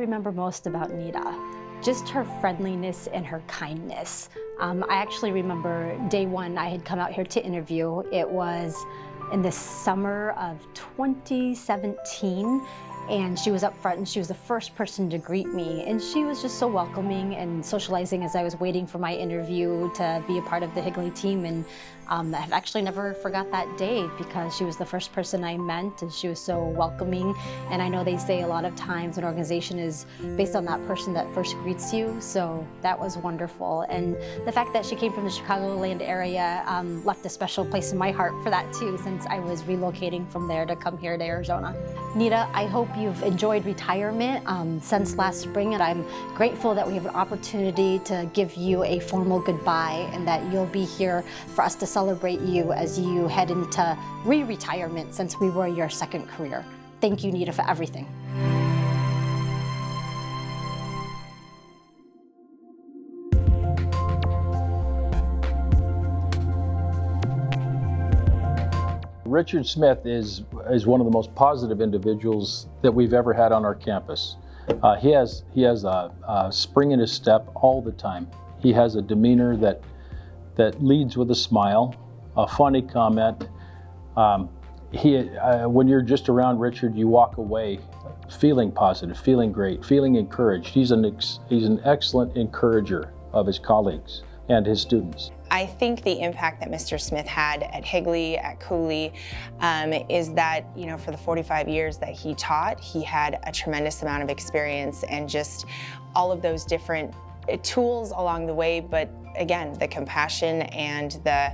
remember most about Nita? Just her friendliness and her kindness. I actually remember day one I had come out here to interview. It was in the summer of 2017, and she was up front and she was the first person to greet me, and she was just so welcoming and socializing as I was waiting for my interview to be a part of the Higley team. And I've actually never forgot that day because she was the first person I met and she was so welcoming. And I know they say a lot of times an organization is based on that person that first greets you, so that was wonderful. And the fact that she came from the Chicagoland area left a special place in my heart for that too, since I was relocating from there to come here to Arizona. Nita, I hope you've enjoyed retirement since last spring, and I'm grateful that we have an opportunity to give you a formal goodbye and that you'll be here for us to celebrate you as you head into re-retirement since we were your second career. Thank you, Nita, for everything. Richard Smith is one of the most positive individuals that we've ever had on our campus. He has a spring in his step all the time. He has a demeanor that leads with a smile, a funny comment. When you're just around Richard, you walk away feeling positive, feeling great, feeling encouraged. He's an excellent encourager of his colleagues and his students. I think the impact that Mr. Smith had at Higley, at Cooley, is that, for the 45 years that he taught, he had a tremendous amount of experience and just all of those different tools along the way. But again, the compassion and the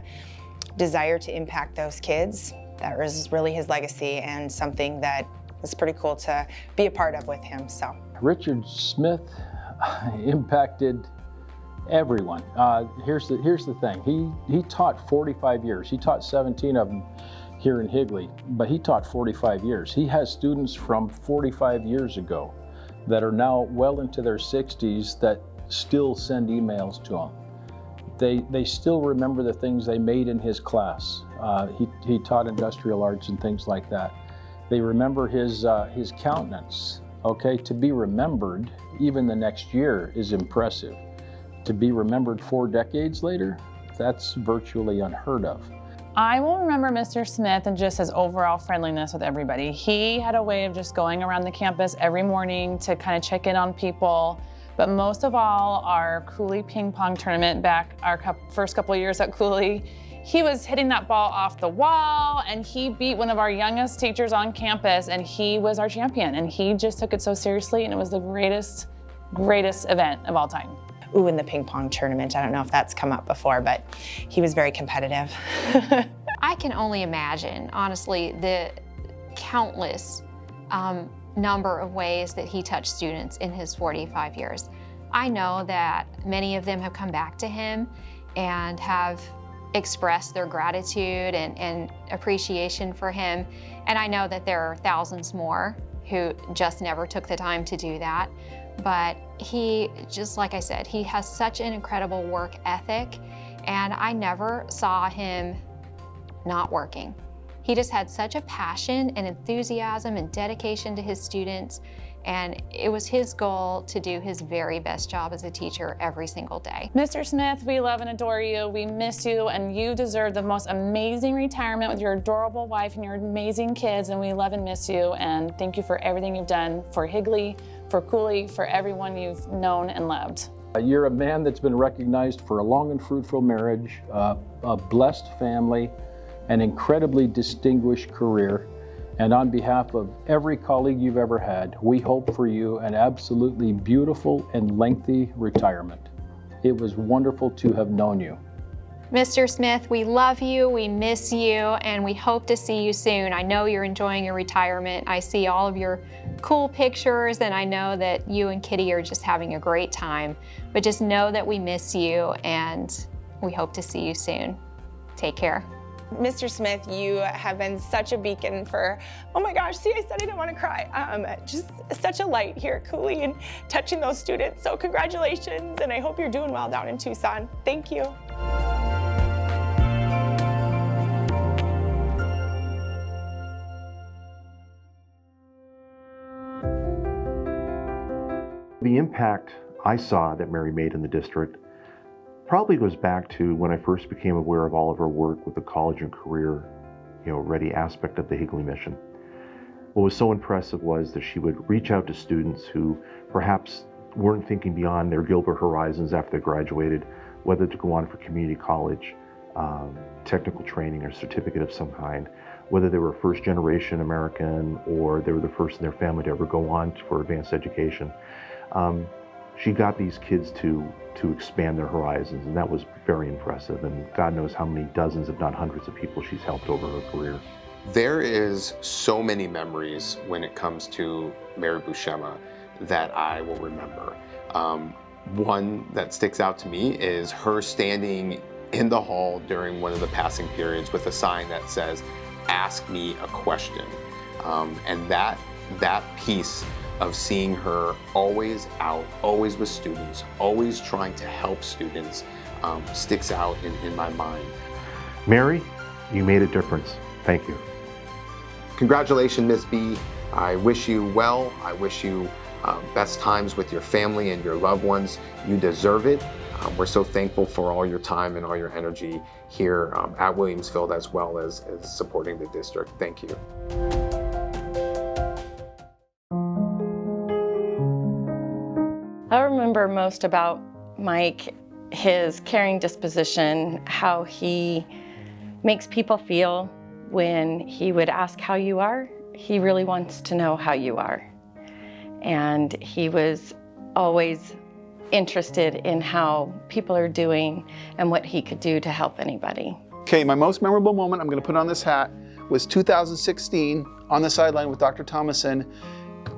desire to impact those kids, that was really his legacy and something that was pretty cool to be a part of with him. So Richard Smith impacted everyone. Here's the thing. He taught 45 years. He taught 17 of them here in Higley, but he taught 45 years. He has students from 45 years ago that are now well into their 60s that still send emails to him. They still remember the things they made in his class. He taught industrial arts and things like that. They remember his countenance. Okay, to be remembered even the next year is impressive. To be remembered 4 decades later, that's virtually unheard of. I will remember Mr. Smith and just his overall friendliness with everybody. He had a way of just going around the campus every morning to kind of check in on people. But most of all, our Cooley ping pong tournament back our first couple of years at Cooley, he was hitting that ball off the wall and he beat one of our youngest teachers on campus and he was our champion and he just took it so seriously and it was the greatest event of all time. Ooh, in the ping pong tournament, I don't know if that's come up before, but he was very competitive. I can only imagine, honestly, the countless number of ways that he touched students in his 45 years. I know that many of them have come back to him and have expressed their gratitude and appreciation for him. And I know that there are thousands more who just never took the time to do that. But he, just like I said, he has such an incredible work ethic, and I never saw him not working. He just had such a passion and enthusiasm and dedication to his students, and it was his goal to do his very best job as a teacher every single day. Mr. Smith, we love and adore you. We miss you, and you deserve the most amazing retirement with your adorable wife and your amazing kids, and we love and miss you, and thank you for everything you've done for Higley, for Cooley, for everyone you've known and loved. You're a man that's been recognized for a long and fruitful marriage, a blessed family, an incredibly distinguished career. And on behalf of every colleague you've ever had, we hope for you an absolutely beautiful and lengthy retirement. It was wonderful to have known you. Mr. Smith, we love you, we miss you, and we hope to see you soon. I know you're enjoying your retirement. I see all of your cool pictures, and I know that you and Kitty are just having a great time. But just know that we miss you, and we hope to see you soon. Take care. Mr. Smith, you have been such a beacon for, oh my gosh, see, I said I didn't want to cry. Just such a light here at Cooley and touching those students. So congratulations, and I hope you're doing well down in Tucson. Thank you. The impact I saw that Mary made in the district probably goes back to when I first became aware of all of her work with the college and career, ready aspect of the Higley mission. What was so impressive was that she would reach out to students who perhaps weren't thinking beyond their Gilbert horizons after they graduated, whether to go on for community college, technical training or certificate of some kind, whether they were first generation American or they were the first in their family to ever go on for advanced education. She got these kids to expand their horizons, and that was very impressive. And God knows how many dozens, if not hundreds of people she's helped over her career. There is so many memories when it comes to Mary Buscema that I will remember. One that sticks out to me is her standing in the hall during one of the passing periods with a sign that says, "Ask me a question." And that piece of seeing her always out, always with students, always trying to help students, sticks out in my mind. Mary, you made a difference. Thank you. Congratulations, Ms. B. I wish you well. I wish you best times with your family and your loved ones. You deserve it. We're so thankful for all your time and all your energy here at Williamsfield, as well as supporting the district. Thank you. I remember most about Mike, his caring disposition, how he makes people feel when he would ask how you are. He really wants to know how you are. And he was always interested in how people are doing and what he could do to help anybody. Okay, my most memorable moment, I'm going to put on this hat, was 2016 on the sideline with Dr. Thomason,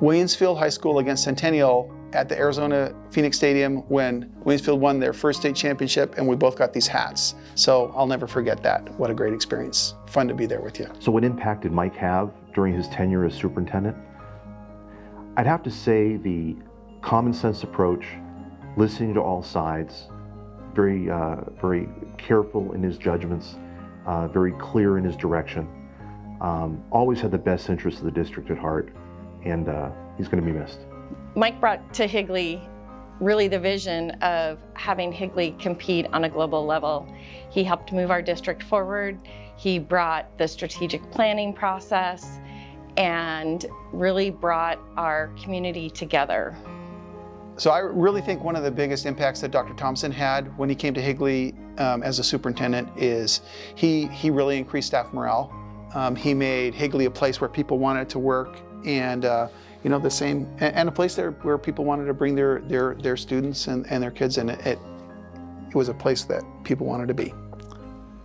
Williamsfield High School against Centennial at the Arizona Phoenix Stadium when Williamsfield won their first state championship, and we both got these hats. So I'll never forget that. What a great experience. Fun to be there with you. So what impact did Mike have during his tenure as superintendent? I'd have to say the common sense approach, listening to all sides, very careful in his judgments, very clear in his direction, always had the best interests of the district at heart, and he's going to be missed. Mike brought to Higley really the vision of having Higley compete on a global level. He helped move our district forward. He brought the strategic planning process and really brought our community together. So I really think one of the biggest impacts that Dr. Thompson had when he came to Higley as a superintendent is he really increased staff morale. He made Higley a place where people wanted to work, and the same, and a place there where people wanted to bring their students and their kids, and it was a place that people wanted to be.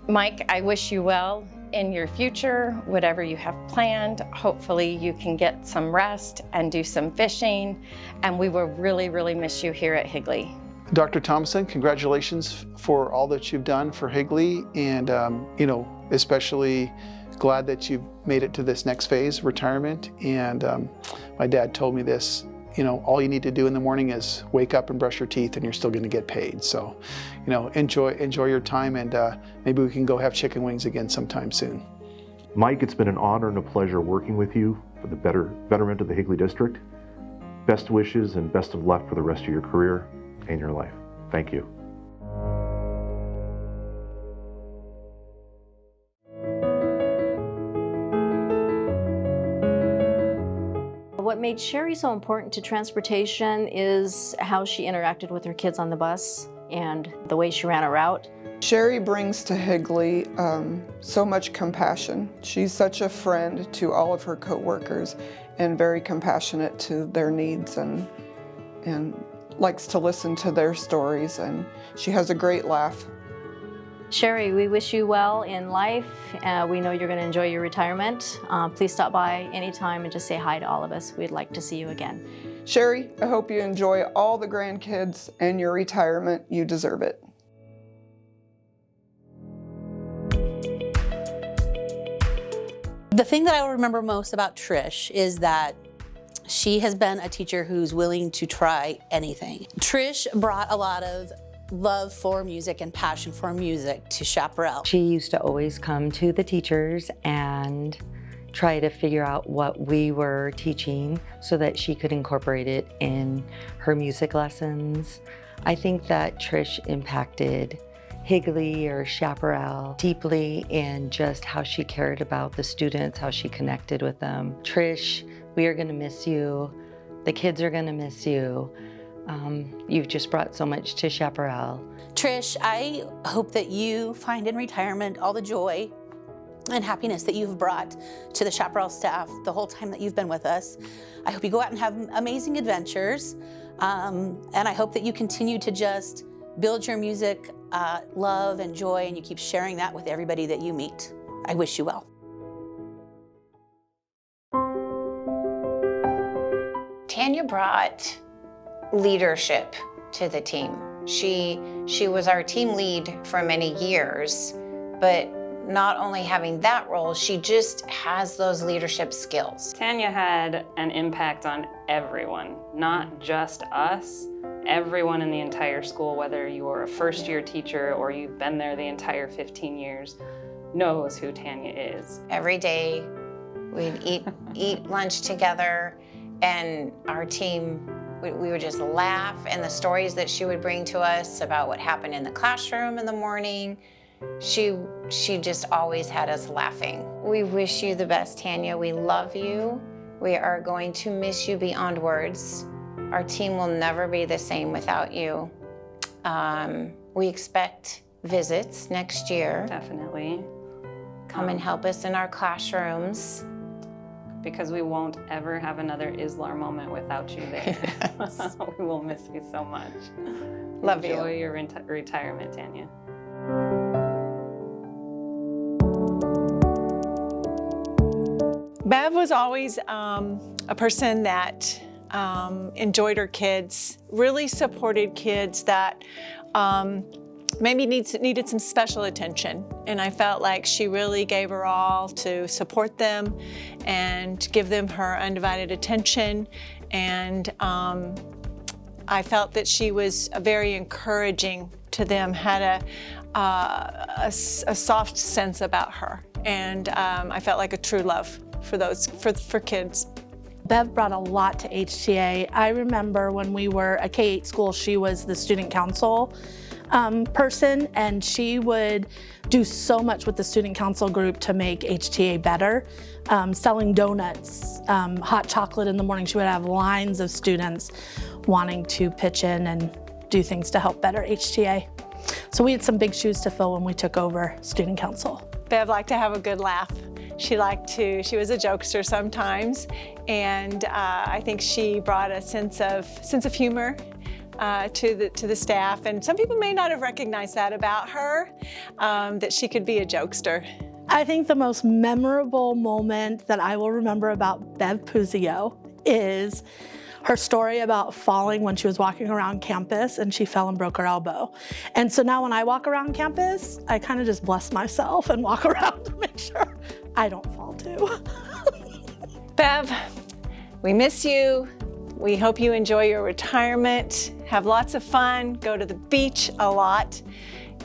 Mike, I wish you well in your future, whatever you have planned. Hopefully you can get some rest and do some fishing, and we will really, really miss you here at Higley. Dr. Thompson, congratulations for all that you've done for Higley, and especially glad that you've made it to this next phase, retirement. And my dad told me this, all you need to do in the morning is wake up and brush your teeth and you're still going to get paid. So, enjoy your time, and maybe we can go have chicken wings again sometime soon. Mike, it's been an honor and a pleasure working with you for the betterment of the Higley District. Best wishes and best of luck for the rest of your career and your life. Thank you. What made Sherry so important to transportation is how she interacted with her kids on the bus and the way she ran a route. Sherry brings to Higley so much compassion. She's such a friend to all of her co-workers and very compassionate to their needs, and likes to listen to their stories, and she has a great laugh. Sherry, we wish you well in life. We know you're going to enjoy your retirement. Please stop by anytime and just say hi to all of us. We'd like to see you again. Sherry, I hope you enjoy all the grandkids and your retirement. You deserve it. The thing that I remember most about Trish is that she has been a teacher who's willing to try anything. Trish brought a lot of love for music and passion for music to Chaparral. She used to always come to the teachers and try to figure out what we were teaching so that she could incorporate it in her music lessons. I think that Trish impacted Higley or Chaparral deeply in just how she cared about the students, how she connected with them. Trish, we are gonna miss you. The kids are gonna miss you. You've just brought so much to Chaparral. Trish, I hope that you find in retirement all the joy and happiness that you've brought to the Chaparral staff the whole time that you've been with us. I hope you go out and have amazing adventures. And I hope that you continue to just build your music love and joy, and you keep sharing that with everybody that you meet. I wish you well. Tanya brought leadership to the team. She was our team lead for many years, but not only having that role, she just has those leadership skills. Tanya had an impact on everyone, not just us. Everyone in the entire school, whether you're a first-year teacher or you've been there the entire 15 years, knows who Tanya is. Every day we'd eat lunch together, and our team, we would just laugh, and the stories that she would bring to us about what happened in the classroom in the morning, she just always had us laughing. We wish you the best, Tanya. We love you. We are going to miss you beyond words. Our team will never be the same without you. We expect visits next year. Definitely. Come and help us in our classrooms. Because we won't ever have another Islar moment without you there. Yes. We will miss you so much. Love Enjoy you. your retirement, Tanya. Bev was always a person that enjoyed her kids, really supported kids that maybe needed some special attention. And I felt like she really gave her all to support them and give them her undivided attention. And I felt that she was very encouraging to them, had a soft sense about her. And I felt like a true love for kids. Bev brought a lot to HTA. I remember when we were a K-8 school, she was the student council person, and she would do so much with the student council group to make HTA better. Selling donuts, hot chocolate in the morning. She would have lines of students wanting to pitch in and do things to help better HTA. So we had some big shoes to fill when we took over student council. Bev liked to have a good laugh. She was a jokester sometimes, and I think she brought a sense of humor to the staff. And some people may not have recognized that about her, that she could be a jokester. I think the most memorable moment that I will remember about Bev Puzio is her story about falling when she was walking around campus and she fell and broke her elbow. And so now when I walk around campus, I kind of just bless myself and walk around to make sure I don't fall too. Bev, we miss you. We hope you enjoy your retirement, have lots of fun, go to the beach a lot.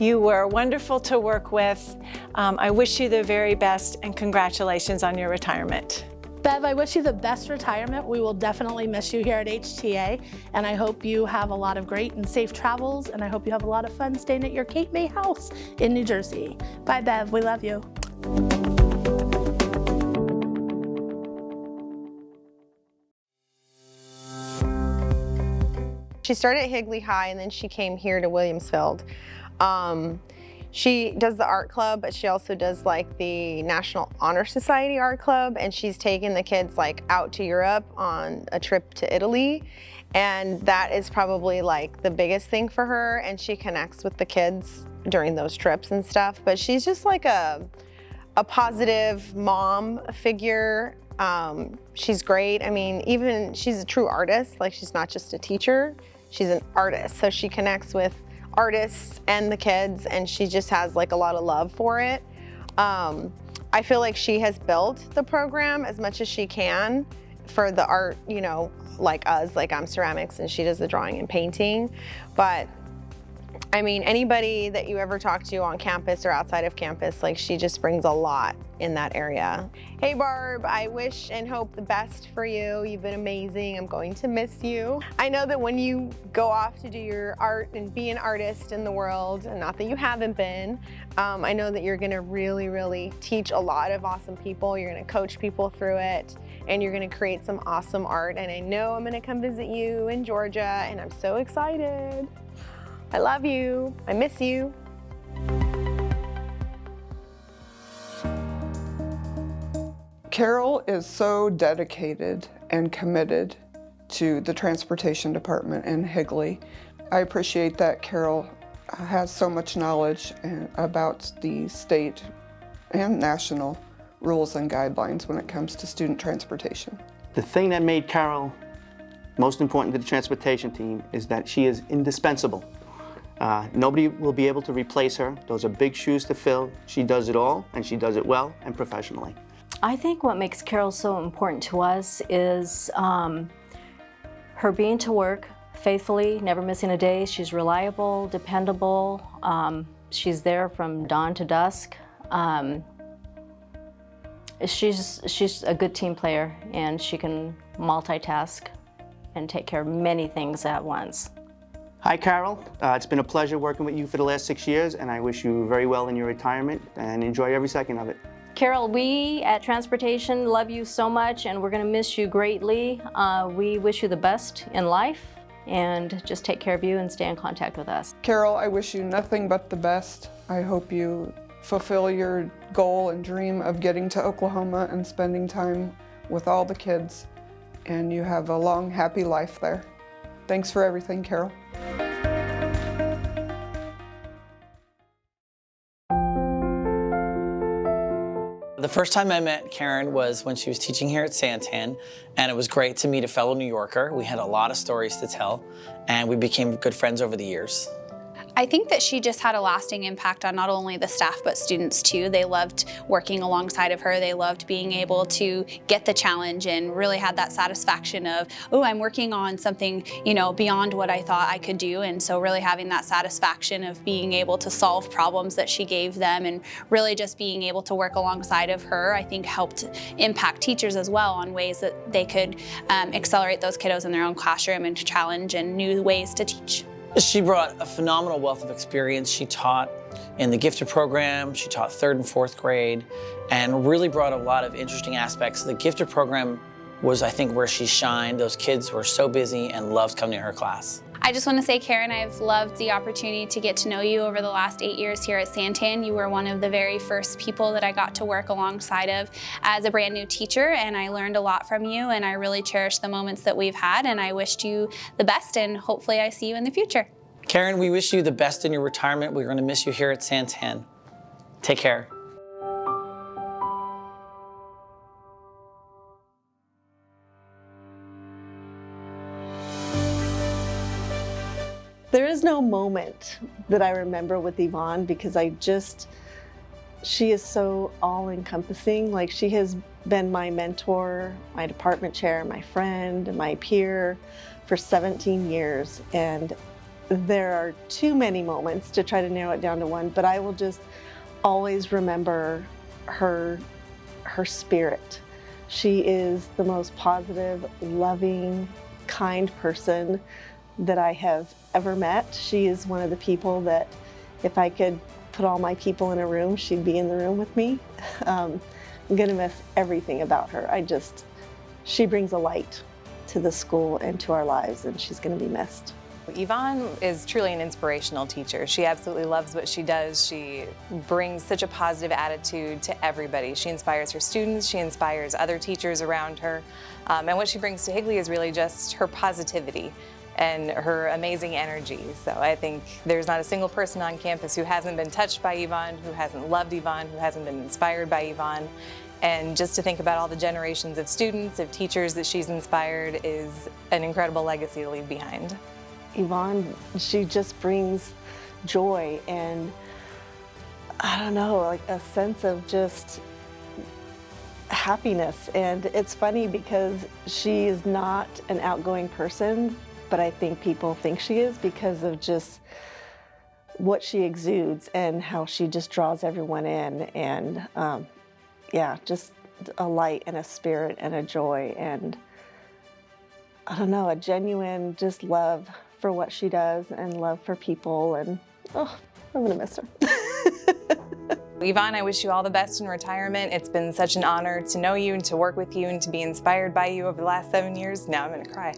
You were wonderful to work with. I wish you the very best, and congratulations on your retirement. Bev, I wish you the best retirement. We will definitely miss you here at HTA, and I hope you have a lot of great and safe travels, and I hope you have a lot of fun staying at your Cape May house in New Jersey. Bye, Bev. We love you. She started at Higley High, and then she came here to Williamsfield. She does the art club, but she also does like the National Honor Society art club, and she's taken the kids like out to Europe on a trip to Italy, and that is probably like the biggest thing for her, and she connects with the kids during those trips and stuff. But she's just like a positive mom figure. She's great. I mean, even she's a true artist. Like, she's not just a teacher, she's an artist. So she connects with artists and the kids, and she just has like a lot of love for it. I feel like she has built the program as much as she can for the art, you know, like us, like I'm ceramics and she does the drawing and painting. But I mean, anybody that you ever talk to on campus or outside of campus, like she just brings a lot in that area. Hey Barb, I wish and hope the best for you. You've been amazing. I'm going to miss you. I know that when you go off to do your art and be an artist in the world, and not that you haven't been, I know that you're gonna really, really teach a lot of awesome people. You're gonna coach people through it, and you're gonna create some awesome art. And I know I'm gonna come visit you in Georgia, and I'm so excited. I love you. I miss you. Carol is so dedicated and committed to the transportation department in Higley. I appreciate that Carol has so much knowledge about the state and national rules and guidelines when it comes to student transportation. The thing that made Carol most important to the transportation team is that she is indispensable. Nobody will be able to replace her. Those are big shoes to fill. She does it all, and she does it well and professionally. I think what makes Carol so important to us is her being to work faithfully, never missing a day. She's reliable, dependable. She's there from dawn to dusk. She's a good team player, and she can multitask and take care of many things at once. Hi, Carol. It's been a pleasure working with you for the last 6 years, and I wish you very well in your retirement and enjoy every second of it. Carol, we at Transportation love you so much, and we're going to miss you greatly. We wish you the best in life, and just take care of you and stay in contact with us. Carol, I wish you nothing but the best. I hope you fulfill your goal and dream of getting to Oklahoma and spending time with all the kids, and you have a long, happy life there. Thanks for everything, Carol. The first time I met Karen was when she was teaching here at Santan, and it was great to meet a fellow New Yorker. We had a lot of stories to tell, and we became good friends over the years. I think that she just had a lasting impact on not only the staff but students too. They loved working alongside of her. They loved being able to get the challenge and really had that satisfaction of, oh, I'm working on something, you know, beyond what I thought I could do. And so really having that satisfaction of being able to solve problems that she gave them and really just being able to work alongside of her, I think helped impact teachers as well on ways that they could accelerate those kiddos in their own classroom and challenge and new ways to teach. She brought a phenomenal wealth of experience. She taught in the gifted program, she taught 3rd and 4th grade, and really brought a lot of interesting aspects. The gifted program was, I think, where she shined. Those kids were so busy and loved coming to her class. I just want to say, Karen, I've loved the opportunity to get to know you over the last 8 years here at Santan. You were one of the very first people that I got to work alongside of as a brand new teacher, and I learned a lot from you, and I really cherish the moments that we've had, and I wished you the best, and hopefully I see you in the future. Karen, we wish you the best in your retirement. We're going to miss you here at Santan. Take care. There is no moment that I remember with Yvonne because she is so all-encompassing. Like, she has been my mentor, my department chair, my friend, my peer for 17 years. And there are too many moments to try to narrow it down to one, but I will just always remember her spirit. She is the most positive, loving, kind person that I have ever met. She is one of the people that if I could put all my people in a room, she'd be in the room with me. I'm gonna miss everything about her. She brings a light to the school and to our lives, and she's gonna be missed. Yvonne is truly an inspirational teacher. She absolutely loves what she does. She brings such a positive attitude to everybody. She inspires her students, she inspires other teachers around her. And what she brings to Higley is really just her positivity and her amazing energy. So I think there's not a single person on campus who hasn't been touched by Yvonne, who hasn't loved Yvonne, who hasn't been inspired by Yvonne. And just to think about all the generations of students, of teachers that she's inspired is an incredible legacy to leave behind. Yvonne, she just brings joy and, I don't know, like a sense of just happiness. And it's funny because she is not an outgoing person, but I think people think she is because of just what she exudes and how she just draws everyone in, and yeah, just a light and a spirit and a joy and, I don't know, a genuine just love for what she does and love for people, and oh, I'm gonna miss her. Yvonne, I wish you all the best in retirement. It's been such an honor to know you and to work with you and to be inspired by you over the last 7 years. Now I'm gonna cry.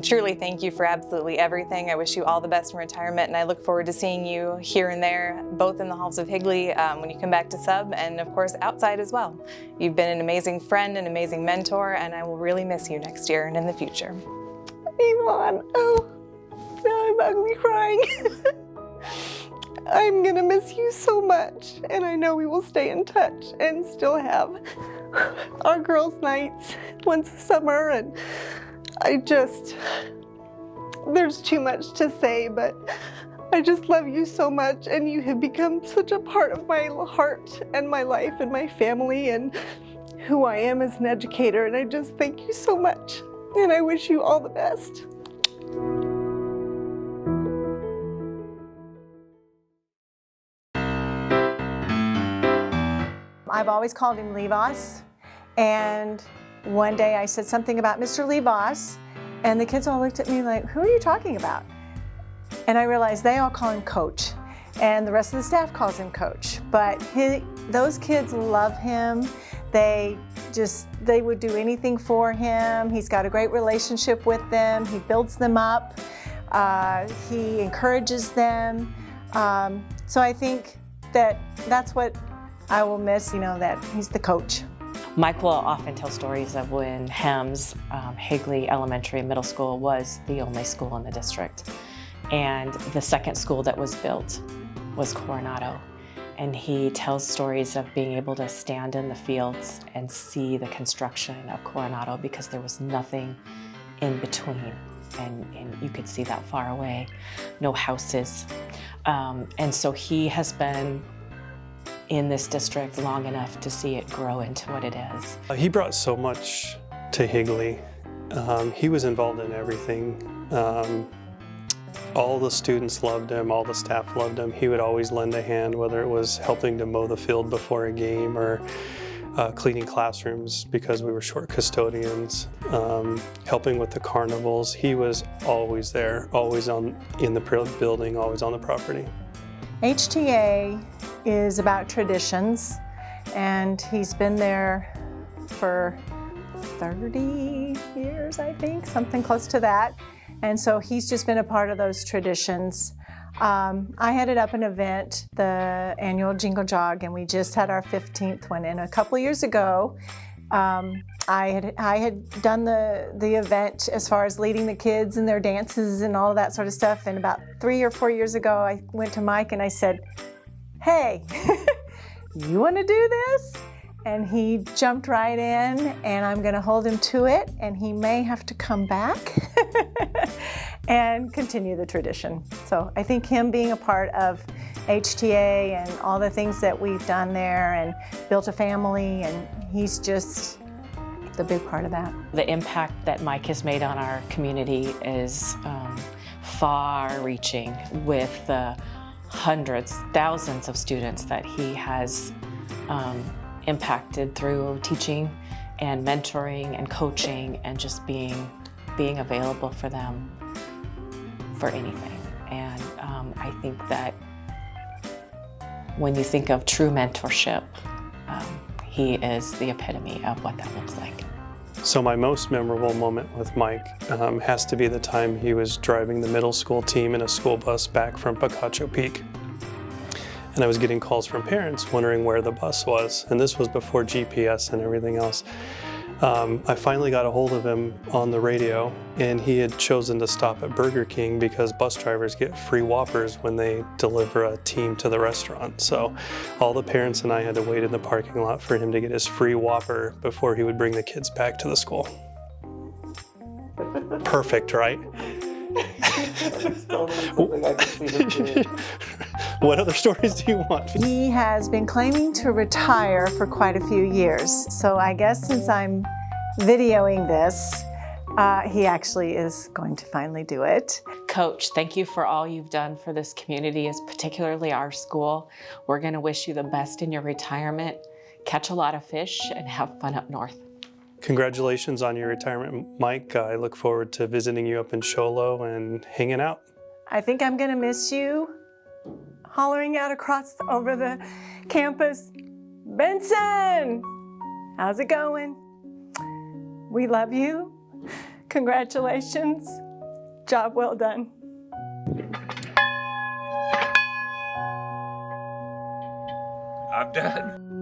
Truly, thank you for absolutely everything. I wish you all the best in retirement, and I look forward to seeing you here and there, both in the halls of Higley when you come back to sub, and of course outside as well. You've been an amazing friend, an amazing mentor, and I will really miss you next year and in the future. Yvonne, oh, now I'm ugly crying. I'm gonna miss you so much, and I know we will stay in touch and still have our girls' nights once a summer, and there's too much to say, but I just love you so much, and you have become such a part of my heart and my life and my family and who I am as an educator, and I just thank you so much, and I wish you all the best. I've always called him Levos, and one day I said something about Mr. Levos, and the kids all looked at me like, who are you talking about? And I realized they all call him Coach, and the rest of the staff calls him Coach. But those kids love him. They would do anything for him. He's got a great relationship with them. He builds them up. He encourages them. So I think that's what I will miss, that he's the coach. Mike will often tell stories of when Hems, Higley Elementary and Middle School, was the only school in the district. And the second school that was built was Coronado. And he tells stories of being able to stand in the fields and see the construction of Coronado because there was nothing in between. And you could see that far away, no houses. And so he has been in this district long enough to see it grow into what it is. He brought so much to Higley. He was involved in everything. All the students loved him, all the staff loved him. He would always lend a hand, whether it was helping to mow the field before a game or cleaning classrooms because we were short custodians, helping with the carnivals. He was always there, always in the building, always on the property. HTA is about traditions, and he's been there for 30 years, I think, something close to that. And so he's just been a part of those traditions. I headed up an event, the annual Jingle Jog, and we just had our 15th one. And a couple of years ago, I had done the event as far as leading the kids and their dances and all of that sort of stuff. And about 3 or 4 years ago, I went to Mike and I said, hey, you want to do this? And he jumped right in, and I'm going to hold him to it, and he may have to come back and continue the tradition. So I think him being a part of HTA and all the things that we've done there and built a family, and he's just the big part of that. The impact that Mike has made on our community is far-reaching with the hundreds, thousands of students that he has impacted through teaching and mentoring and coaching and just being available for them for anything. And I think that when you think of true mentorship, he is the epitome of what that looks like. So my most memorable moment with Mike has to be the time he was driving the middle school team in a school bus back from Picacho Peak. And I was getting calls from parents wondering where the bus was. And this was before GPS and everything else. I finally got a hold of him on the radio, and he had chosen to stop at Burger King because bus drivers get free Whoppers when they deliver a team to the restaurant. So all the parents and I had to wait in the parking lot for him to get his free Whopper before he would bring the kids back to the school. Perfect, right? What other stories do you want? He has been claiming to retire for quite a few years. So I guess since I'm videoing this, he actually is going to finally do it. Coach, thank you for all you've done for this community, particularly our school. We're going to wish you the best in your retirement. Catch a lot of fish and have fun up north. Congratulations on your retirement, Mike. I look forward to visiting you up in Show Low and hanging out. I think I'm gonna miss you hollering out over the campus, Benson, how's it going? We love you. Congratulations. Job well done. I'm done.